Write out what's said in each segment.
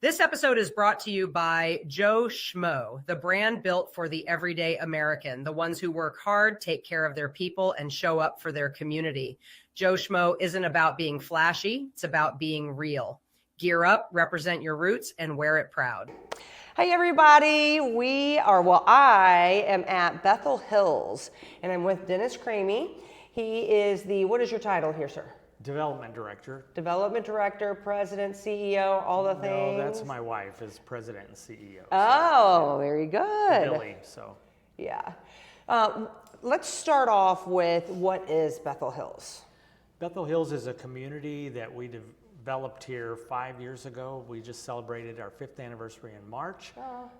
This episode is brought to you by Joe Schmo, the brand built for the everyday American, the ones who work hard, take care of their people, and show up for their community. Joe Schmo isn't about being flashy, it's about being real. Gear up, represent your roots, and wear it proud. Hey everybody, I am at Bethel Hills, and I'm with Dennis Kramme. He is what is your title here, sir? Development Director. Development Director, President, CEO, all the things? No, that's my wife, is President and CEO. Oh, very good. Billy, so. Yeah. Let's start off with what is Bethel Hills? Bethel Hills is a community that we developed here 5 years ago. We just celebrated our 5th anniversary in March. Oh,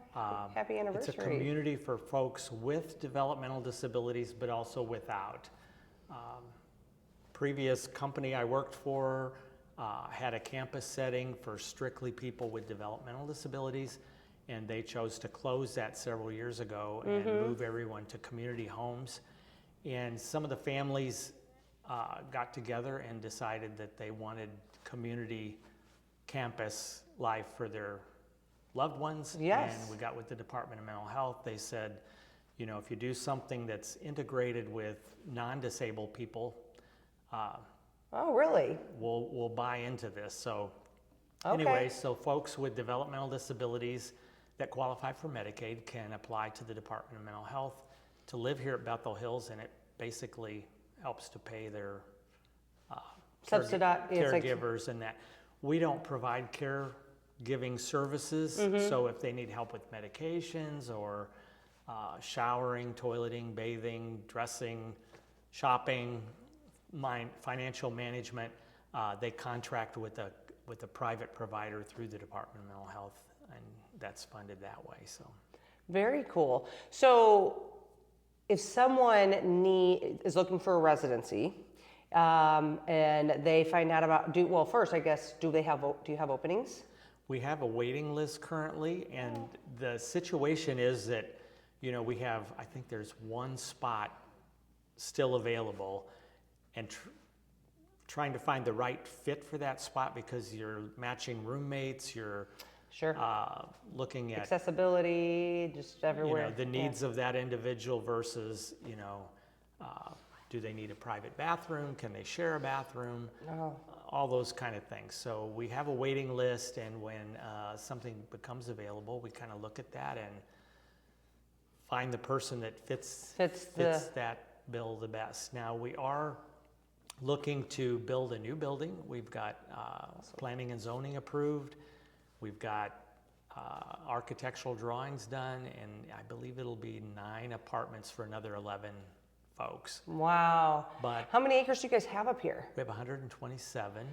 happy anniversary. It's a community for folks with developmental disabilities, but also without. Previous company I worked for had a campus setting for strictly people with developmental disabilities, and they chose to close that several years ago and move everyone to community homes. And some of the families got together and decided that they wanted community campus life for their loved ones. Yes. And we got with the Department of Mental Health. They said, you know, if you do something that's integrated with non-disabled people, oh, really? We'll buy into this. So Okay. anyway, so folks with developmental disabilities that qualify for Medicaid can apply to the Department of Mental Health to live here at Bethel Hills, and it basically helps to pay their caregivers and that. We don't provide caregiving services, so if they need help with medications or showering, toileting, bathing, dressing, shopping, financial management, they contract with a private provider through the Department of Mental Health, and that's funded that way. So very cool. So if someone is looking for a residency, and they find out about, do you have openings? we have a waiting list currently, and the situation is that, you know, I think there's one spot still available, and trying to find the right fit for that spot, because you're matching roommates, you're Sure. Looking at accessibility, just everywhere. You know, the needs of that individual versus, you know, do they need a private bathroom? Can they share a bathroom? Oh. All those kind of things. So we have a waiting list, and when something becomes available, we kind of look at that and find the person that fits that bill the best. Now we are looking to build a new building. We've got planning and zoning approved. We've got architectural drawings done, and I believe it'll be 9 apartments for another 11 folks. Wow. But how many acres do you guys have up here? we have 127.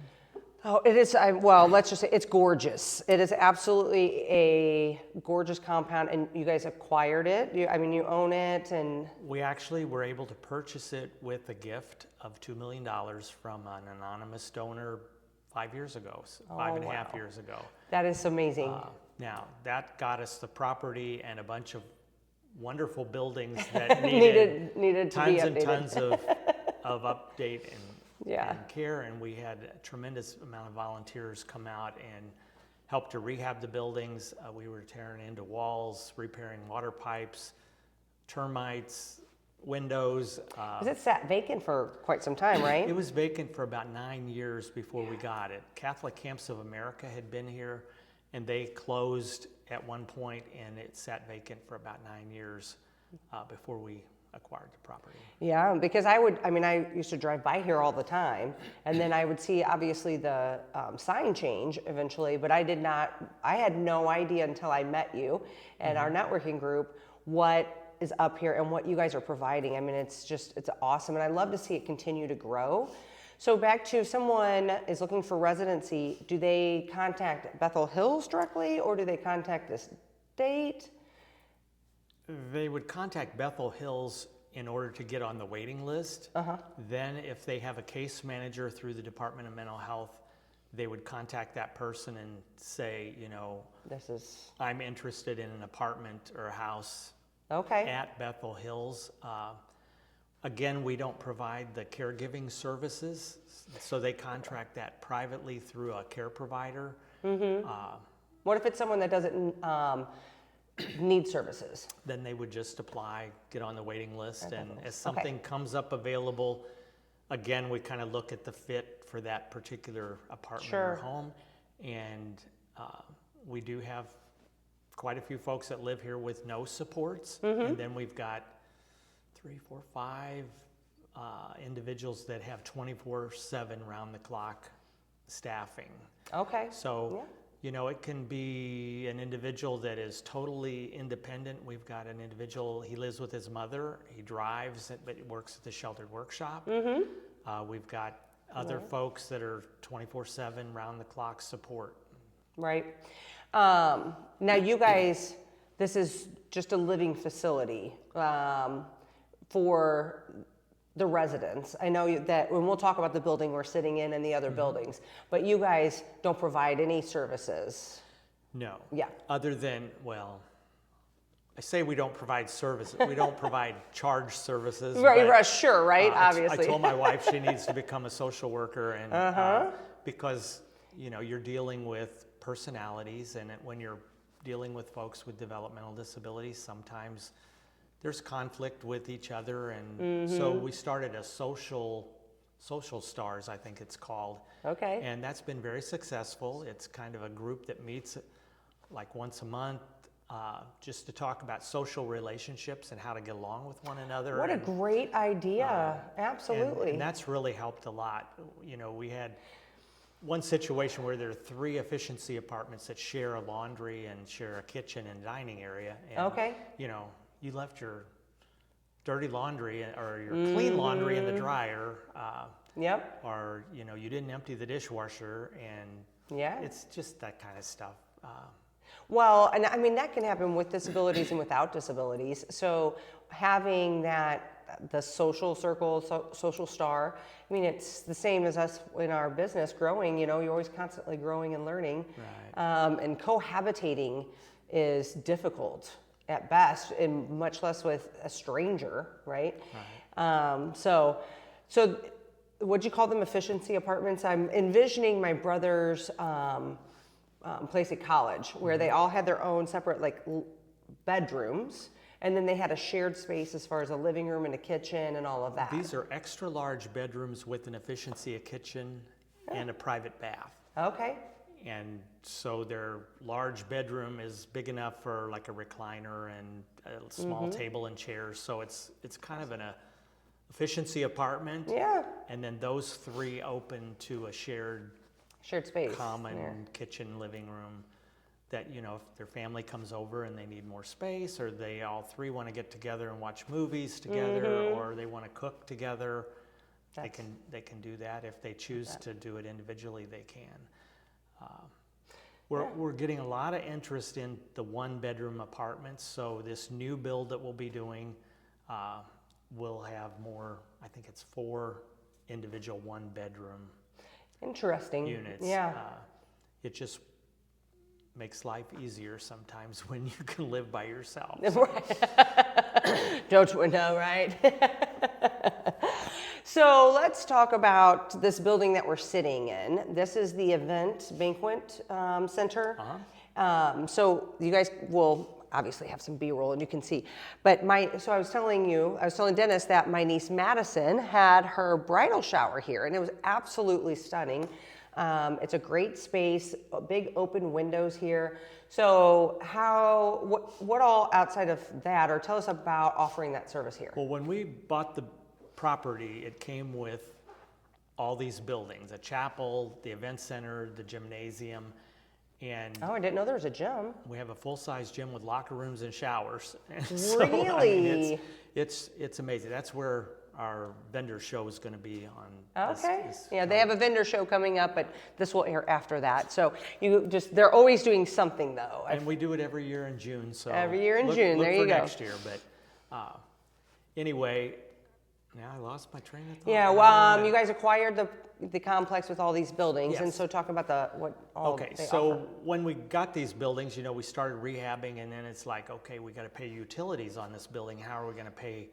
Oh, it is, let's just say it's gorgeous. It is absolutely a gorgeous compound, and you guys acquired it. You own it, and... We actually were able to purchase it with a gift of $2 million from an anonymous donor 5 years ago, five and a half years ago. That is amazing. Now, that got us the property and a bunch of wonderful buildings that needed to tons be and updated. tons of update and care, and we had a tremendous amount of volunteers come out and help to rehab the buildings. We were tearing into walls, repairing water pipes, termites, windows. Because it sat vacant for quite some time, right? It was vacant for about 9 years before we got it. Catholic Camps of America had been here, and they closed at one point, and it sat vacant for about 9 years before we acquired the property. Yeah, because I used to drive by here all the time, and then I would see obviously the sign change eventually, but I had no idea until I met you and our networking group what is up here and what you guys are providing. I mean, it's awesome, and I love to see it continue to grow. So back to, someone is looking for residency, do they contact Bethel Hills directly, or do they contact the state? They would contact Bethel Hills in order to get on the waiting list. Then if they have a case manager through the Department of Mental Health, they would contact that person and say, you know, I'm interested in an apartment or a house at Bethel Hills. Again, we don't provide the caregiving services, so they contract that privately through a care provider. What if it's someone that doesn't need services? Then they would just apply, get on the waiting list, and as Okay. something comes up available, again, we kind of look at the fit for that particular apartment or Sure. home. And we do have quite a few folks that live here with no supports. And then we've got 3, 4, 5 individuals that have 24/7 round-the-clock staffing. Okay. So, Yeah. it can be an individual that is totally independent. We've got an individual, he lives with his mother, he drives, but he works at the sheltered workshop. We've got other folks that are 24/7 round-the-clock support. Right. Now you guys, this is just a living facility for the residents. I know that when we'll talk about the building we're sitting in and the other buildings, but you guys don't provide any services. No. Yeah. Other than, well, I say we don't provide services. We don't provide charge services. Right, but, right, sure, right, I obviously. told my wife she needs to become a social worker, and because you're dealing with personalities, and when you're dealing with folks with developmental disabilities, sometimes there's conflict with each other, and so we started a social stars, I think it's called. Okay. And that's been very successful. It's kind of a group that meets like once a month, just to talk about social relationships and how to get along with one another. What a great idea. Absolutely. And that's really helped a lot. We had one situation where there are 3 efficiency apartments that share a laundry and share a kitchen and dining area. And, Okay. you left your dirty laundry or your clean laundry in the dryer. Yep. Or, you didn't empty the dishwasher, and Yeah. it's just that kind of stuff. Well, and I mean, that can happen with disabilities and without disabilities. So having the social circle, social star, I mean, it's the same as us in our business growing, you're always constantly growing and learning. Right. And cohabitating is difficult at best, and much less with a stranger, right? So what'd you call them, efficiency apartments? I'm envisioning my brother's place at college where they all had their own separate bedrooms, and then they had a shared space as far as a living room and a kitchen and all of that. These are extra large bedrooms with an efficiency, a kitchen, and a private bath. Okay. And so their large bedroom is big enough for like a recliner and a small table and chairs. So it's kind of an efficiency apartment. Yeah. And then those 3 open to a shared Space. common there. kitchen, living room, that if their family comes over and they need more space, or they all 3 want to get together and watch movies together, or they want to cook together, they can do that. If they choose to do it individually, they can. We're getting a lot of interest in the 1-bedroom apartments. So this new build that we'll be doing will have more. I think it's 4 individual 1-bedroom Interesting. units. Yeah. It just makes life easier sometimes when you can live by yourself. Don't you know, right? So let's talk about this building that we're sitting in. This is the event banquet center. So you guys will obviously have some B-roll and you can see. But so I was telling Dennis that my niece Madison had her bridal shower here, and it was absolutely stunning. It's a great space, big open windows here. So what all outside of that, or tell us about offering that service here? Well, when we bought the property, it came with all these buildings, a chapel, the event center, the gymnasium, and Oh, I didn't know there was a gym. we have a full-size gym with locker rooms and showers. And Really? it's amazing. That's where our vendor show is going to be on. Okay. Yeah, they have a vendor show coming up, but this will air after that. So they're always doing something though. And we do it every year in June. So Every year in June, there you for go. Next year, but anyway, now I lost my train of thought. Yeah, well, you guys acquired the complex with all these buildings, and Yes. so talk about what all Okay, they so offer. when we got these buildings, we started rehabbing, and then it's like, okay, we got to pay utilities on this building. How are we going to pay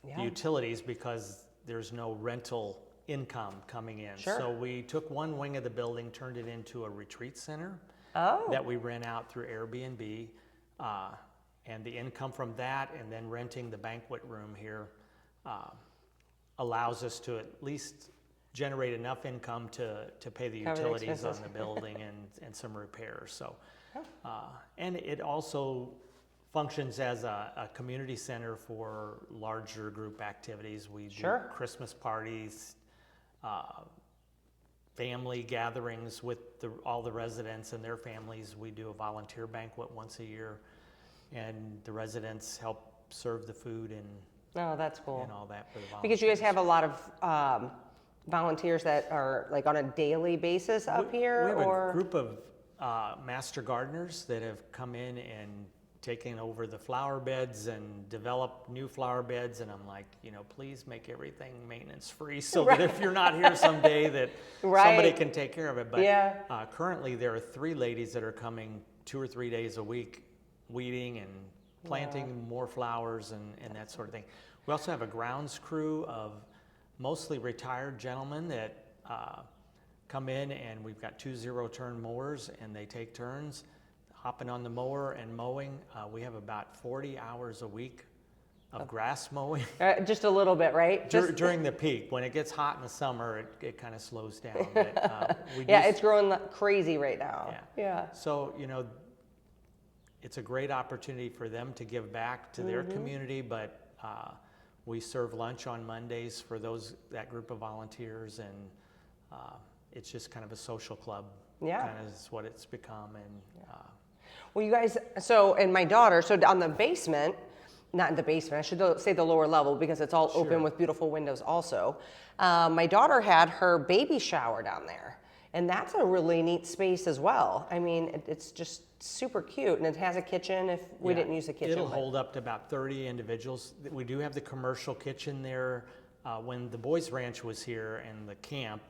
the utilities, because there's no rental income coming in? Sure. So we took one wing of the building, turned it into a retreat center. that we rent out through Airbnb. And the income from that and then renting the banquet room here allows us to at least generate enough income to pay the Cover the utilities on expenses. the building and some repairs. So, and it also functions as a community center for larger group activities. We do Christmas parties, family gatherings with all the residents and their families. We do a volunteer banquet once a year, and the residents help serve the food and that's cool. and all that for the volunteers. Because you guys have a lot of volunteers that are like on a daily basis up here, We have or a group of master gardeners that have come in and taken over the flower beds and developed new flower beds, and I'm like, please make everything maintenance free so that if you're not here someday that somebody can take care of it. But currently there are 3 ladies that are coming 2 or 3 days a week, weeding and planting more flowers and that sort of thing. We also have a grounds crew of mostly retired gentlemen that come in, and we've got 2 zero-turn mowers, and they take turns hopping on the mower and mowing. We have about 40 hours a week of grass mowing. just a little bit, right? During the peak. When it gets hot in the summer, it kind of slows down. But, it's growing crazy right now. Yeah. So, it's a great opportunity for them to give back to their community, but we serve lunch on Mondays for that group of volunteers, and it's just kind of a social club. Kind of is what it's become. And well, you guys, and my daughter, on the basement, not in the basement, I should say the lower level because it's all open with beautiful windows also. My daughter had her baby shower down there, and that's a really neat space as well. I mean, it's just super cute, and it has a kitchen if we didn't use the kitchen. It'll hold up to about 30 individuals. We do have the commercial kitchen there. When the Boys Ranch was here and the camp,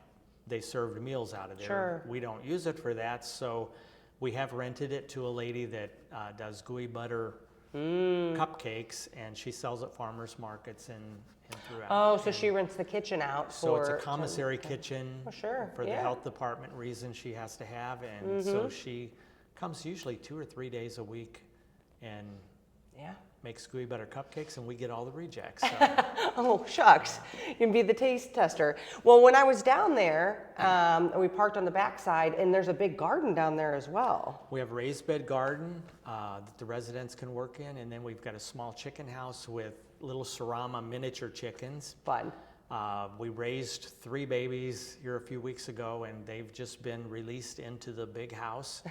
they served meals out of there. We don't use it for that, so we have rented it to a lady that does gooey butter cupcakes, and she sells at farmers markets and throughout. So she rents the kitchen out So it's a commissary kitchen for the Yeah. health department reason she has to have, and so she comes usually 2 or 3 days a week and makes gooey butter cupcakes, and we get all the rejects. So. Oh, shucks. You can be the taste tester. Well, when I was down there, we parked on the backside, and there's a big garden down there as well. We have a raised bed garden that the residents can work in, and then we've got a small chicken house with little Serama miniature chickens. Fun. We raised 3 babies here a few weeks ago, and they've just been released into the big house.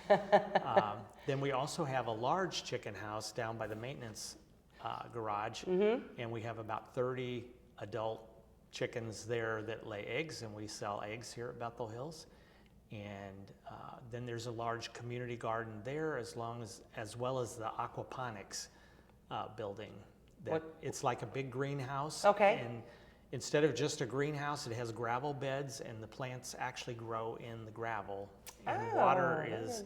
Then we also have a large chicken house down by the maintenance garage, and we have about 30 adult chickens there that lay eggs, and we sell eggs here at Bethel Hills. And then there's a large community garden there, as well as the aquaponics building. It's like a big greenhouse. And instead of just a greenhouse, it has gravel beds, and the plants actually grow in the gravel. And water is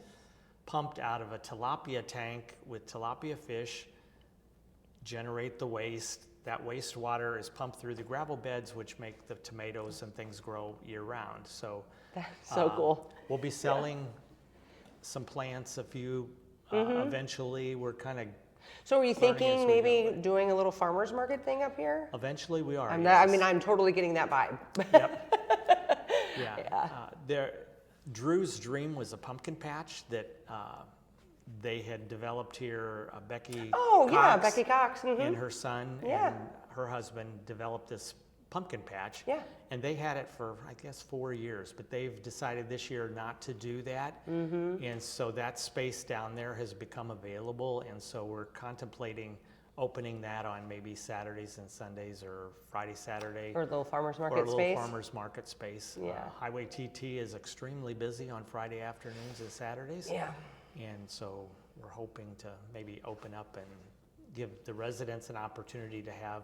pumped out of a tilapia tank with tilapia fish, generate the waste. That wastewater is pumped through the gravel beds, which make the tomatoes and things grow year-round. So that's so cool. We'll be selling some plants, a few eventually. We're kind of So are you thinking maybe doing a little farmer's market thing up here? Eventually we are. I'm totally getting that vibe. Drew's dream was a pumpkin patch that they had developed here. Becky Cox Becky Cox. And her son and her husband developed this pumpkin patch. And they had it for, I guess, 4 years, but they've decided this year not to do that. And so that space down there has become available, and so we're contemplating opening that on maybe Saturdays and Sundays, or Friday, Saturday. Or a little farmer's market space. Or a little farmer's market space. Highway TT is extremely busy on Friday afternoons and Saturdays. And so we're hoping to maybe open up and give the residents an opportunity to have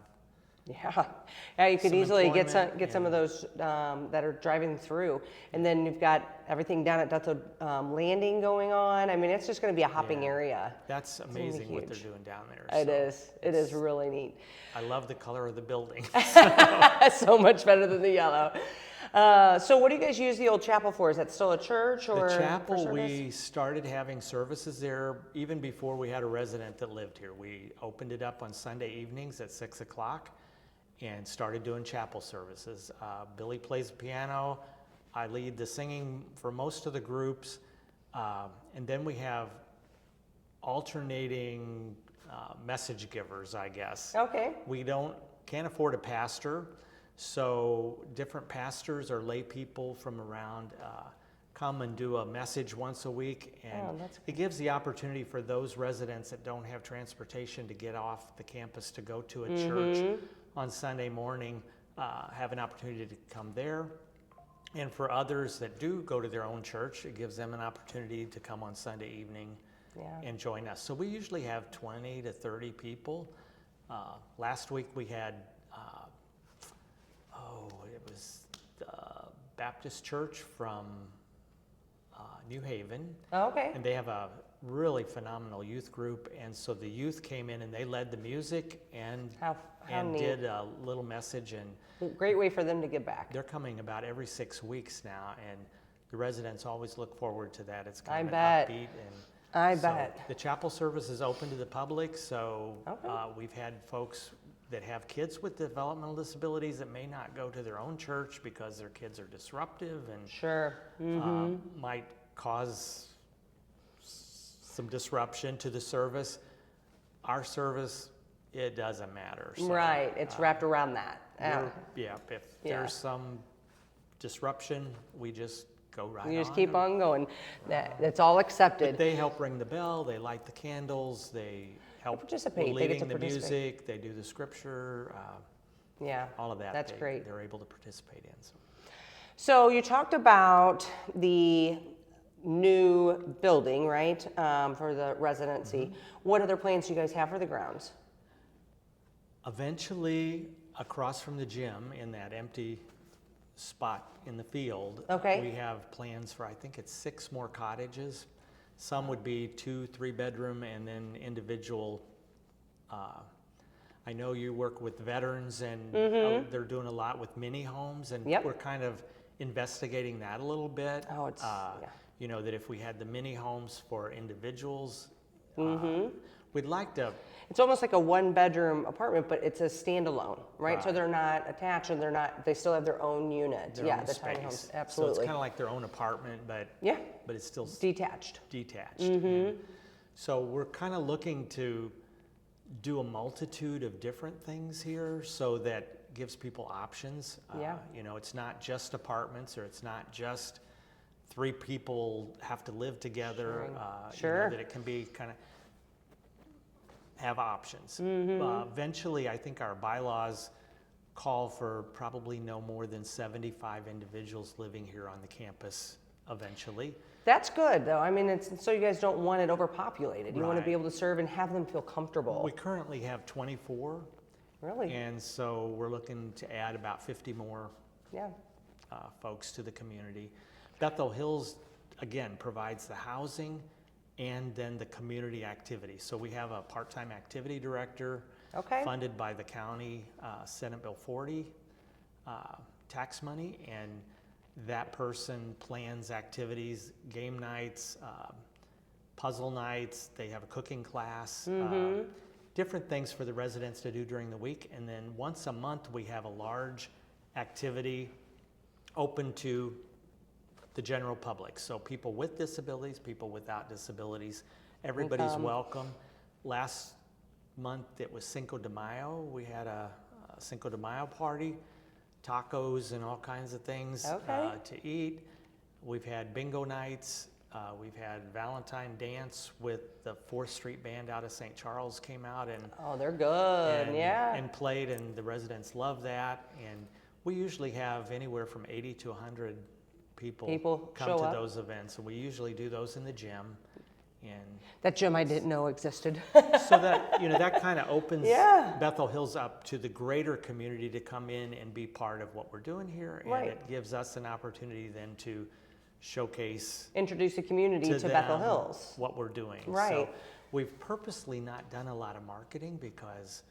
you could easily get some of those that are driving through, and then you've got everything down at Dutto Landing going on. I mean, it's just going to be a hopping area. That's amazing what they're doing down there. It is really neat. I love the color of the building. So much better than the yellow. So what do you guys use the old chapel for? Is that still a church or The for chapel, service? we started having services there even before we had a resident that lived here. We opened it up on Sunday evenings at 6 o'clock and started doing chapel services. Billy plays the piano. I lead the singing for most of the groups. And then we have alternating message givers, I guess. Okay. We can't afford a pastor, so different pastors or lay people from around come and do a message once a week, and it gives the opportunity for those residents that don't have transportation to get off the campus to go to a church on Sunday morning, have an opportunity to come there. And for others that do go to their own church, it gives them an opportunity to come on Sunday evening and join us. So we usually have 20 to 30 people. Last week we had, it was the Baptist Church from New Haven. Okay. And they have a really phenomenal youth group. And so the youth came in and they led the music and neat. did a little message. And Great way for them to give back. they're coming about every 6 weeks now, and the residents always look forward to that. It's kind of bet. upbeat. I So bet. the chapel service is open to the public, so we've had folks that have kids with developmental disabilities that may not go to their own church because their kids are disruptive and Sure. might cause some disruption to the service. Our service, it doesn't matter. So, Right. It's wrapped around that. if there's some disruption, we just go right on. You just keep on going. That's all accepted. They help ring the bell, they light the candles, they help participate. with They get leading to the participate. music, they do the scripture, Yeah. all of that. That's great. They're able to participate in. So you talked about the new building, right, for the residency. What other plans do you guys have for the grounds? Eventually, across from the gym, in that empty spot in the field, we have plans for, I think it's 6 more cottages. Some would be 2, 3 bedroom, and then individual. I know you work with veterans, and they're doing a lot with mini homes, and we're kind of investigating that a little bit. Oh, it's You know, that if we had the mini homes for individuals, we'd like to. It's almost like a 1-bedroom apartment, but it's a standalone, right? So they're not attached, and they still have their own unit. Their own the space. tiny homes, So absolutely. it's kind of like their own apartment, but it's still Detached. detached. So we're kind of looking to do a multitude of different things here, so that gives people options. You know, it's not just apartments, or it's not just 3 people have to live together. You know, that it can be kind of have options. Eventually, I think our bylaws call for probably no more than 75 individuals living here on the campus eventually. That's good, though. I mean, it's so you guys don't want it overpopulated. You want to Right. be able to serve and have them feel comfortable. We currently have 24. Really? And so we're looking to add about 50 more Yeah. folks to the community. Bethel Hills, again, provides the housing and then the community activity. So we have a part-time activity director funded by the county Senate Bill 40 tax money, and that person plans activities, game nights, puzzle nights. They have a cooking class, different things for the residents to do during the week. And then once a month, we have a large activity open to the general public. So people with disabilities, people without disabilities, everybody's welcome. Last month, it was Cinco de Mayo. We had a Cinco de Mayo party, tacos and all kinds of things to eat. We've had bingo nights. We've had Valentine dance with the 4th Street Band out of St. Charles came out and they're good. and played, and the residents love that. And we usually have anywhere from 80 to 100 people come to those events, and we usually do those in the gym. And that gym I didn't know existed. so that, you know, that kind of opens Bethel Hills up to the greater community to come in and be part of what we're doing here, and it gives us an opportunity then to showcase, introduce the community to Bethel Hills, what we're doing. Right. So we've purposely not done a lot of marketing because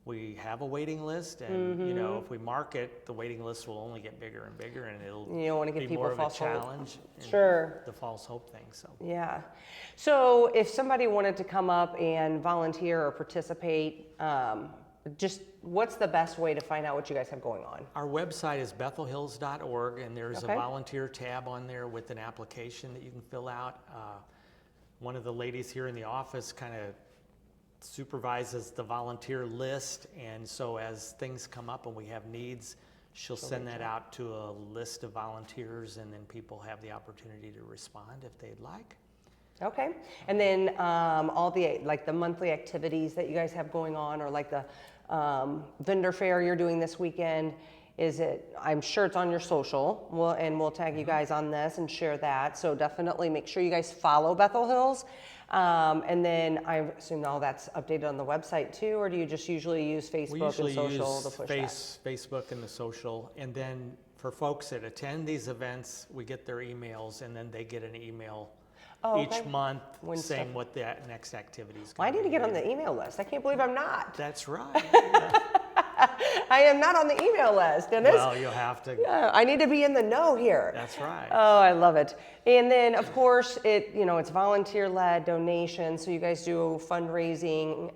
we have a waiting list, and you know, if we mark it, the waiting list will only get bigger and bigger, and it'll You don't want to give be people more of a false hope. challenge. and Sure. The false hope thing. So Yeah. So if somebody wanted to come up and volunteer or participate, just what's the best way to find out what you guys have going on? our website is bethelhills.org, and there's Okay. a volunteer tab on there with an application that you can fill out. One of the ladies here in the office kind of supervises the volunteer list, and so as things come up and we have needs, she'll send that out to a list of volunteers, and then people have the opportunity to respond if they'd like. Okay. And then all the like the monthly activities that you guys have going on, or like the vendor fair you're doing this weekend, is it? I'm sure it's on your social. We'll tag you guys on this and share that. So definitely make sure you guys follow Bethel Hills. And then I assume all that's updated on the website too, or do you just usually use Facebook We usually and social use to push that? Facebook and the social, and then for folks that attend these events, we get their emails, and then they get an email each month When saying stuff- what the next activity is. Well, I need to get on the email list. I can't believe I'm not. That's right. I am not on the email list, Dennis. Well, you'll have to. I need to be in the know here. That's right. Oh, I love it. And then, of course, it's volunteer-led donations. So you guys do fundraising.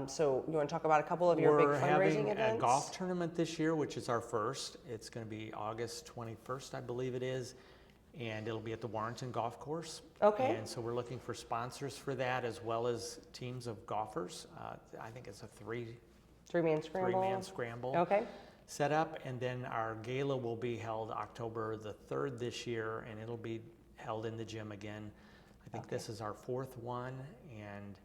So you want to talk about a couple of your big We're fundraising having events? a golf tournament this year, which is our first. It's going to be August 21st, I believe it is, and it'll be at the Warrenton Golf Course. Okay. And so we're looking for sponsors for that, as well as teams of golfers. I think it's a Three-man scramble. three-man scramble. Okay. Set up, and then our gala will be held October the 3rd this year, and it'll be held in the gym again. I think this is our 4th one, and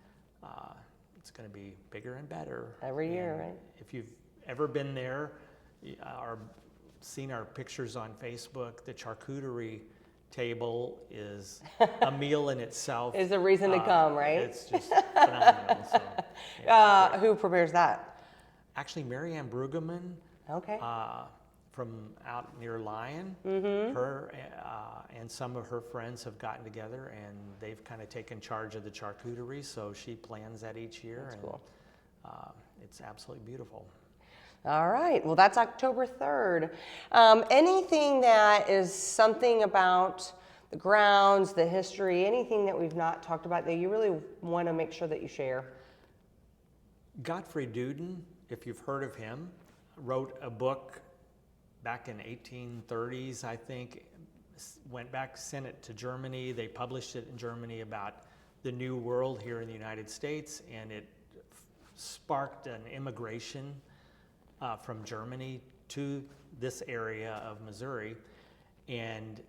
it's going to be bigger and better. Every year, And right? If you've ever been there or seen our pictures on Facebook, the charcuterie table is a meal in itself. Is a reason to come, right? It's just phenomenal. So, yeah. Who prepares that? Actually, Mary Ann Brueggemann, Okay. from out near Lyon, Mm-hmm. her and some of her friends have gotten together, and they've kind of taken charge of the charcuterie, so she plans that each year. That's and cool. It's absolutely beautiful. All right. Well, that's October 3rd. Anything that is something about the grounds, the history, anything that we've not talked about that you really want to make sure that you share? Godfrey Duden, if you've heard of him, wrote a book back in 1830s, I think, went back, sent it to Germany. They published it in Germany about the New World here in the United States, and it sparked an immigration from Germany to this area of Missouri. And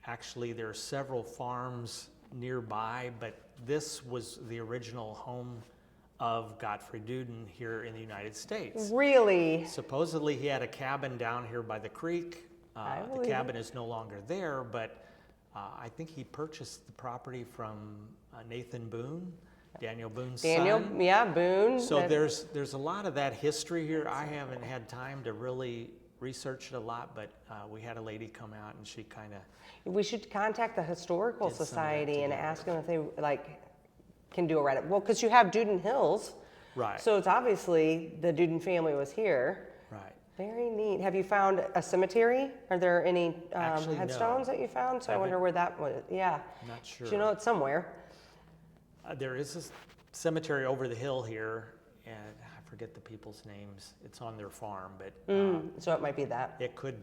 actually there are several farms nearby, but this was the original home of Godfrey Duden here in the United States. Really? Supposedly he had a cabin down here by the creek. I The believe cabin is no longer there, but I think he purchased the property from Nathan Boone, Daniel Boone's son. Yeah, Boone. So there's a lot of that history here. I haven't had time to really research it a lot, but we had a lady come out and she kind of. We should contact the Historical Did some of that Society and together. ask them if they can do a write-up. Well, because you have Duden Hills, Right. so it's obviously the Duden family was here. Right. Very neat. Have you found a cemetery? Are there any Actually, no. headstones that you found? So I wonder where that was. Yeah. I'm not sure. You know, it's somewhere. There is a cemetery over the hill here, and I forget the people's names. It's on their farm, but So it might be that. it could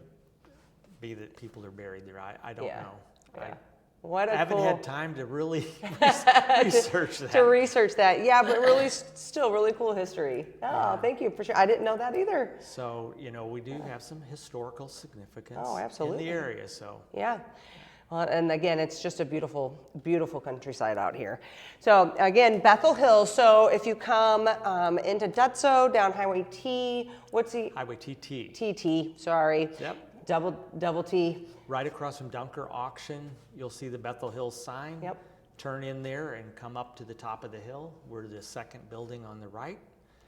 be that people are buried there. I don't Yeah. know. Yeah. What I a haven't cool had time to really research that. to research that. Yeah, but really, still really cool history. Oh, thank you for sure. I didn't know that either. So, we do have some historical significance Oh, absolutely. in the area. So, Yeah. Well, and again, it's just a beautiful, beautiful countryside out here. So again, Bethel Hills. So if you come into Dutso, down Highway T, what's the Highway TT, TT? Sorry. Yep. Double T. right across from Dunker Auction, you'll see the Bethel Hills sign. Yep. Turn in there and come up to the top of the hill. We're the second building on the right.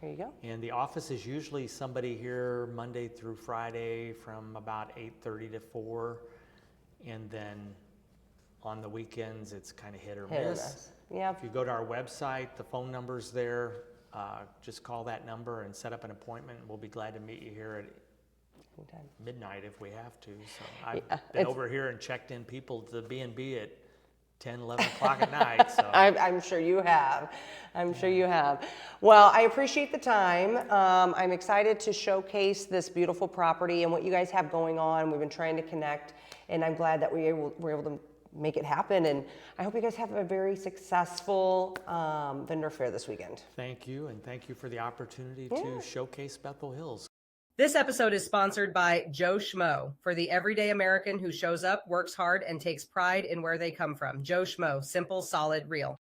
There you go. And the office is usually somebody here Monday through Friday from about 8:30 to 4. And then on the weekends, it's kind of hit or Hit or miss. miss. Yeah. If you go to our website, the phone number's there. just call that number and set up an appointment. We'll be glad to meet you here at midnight if we have to. So I've been over here and checked in people to the B&B at 10, 11 o'clock at night. So I'm sure you have. I'm sure you have. Well, I appreciate the time. I'm excited to showcase this beautiful property and what you guys have going on. We've been trying to connect, and I'm glad that we're able to make it happen. And I hope you guys have a very successful vendor fair this weekend. thank you, and thank you for the opportunity to showcase Bethel Hills. This episode is sponsored by Joe Schmo, for the everyday American who shows up, works hard, and takes pride in where they come from. Joe Schmo, simple, solid, real.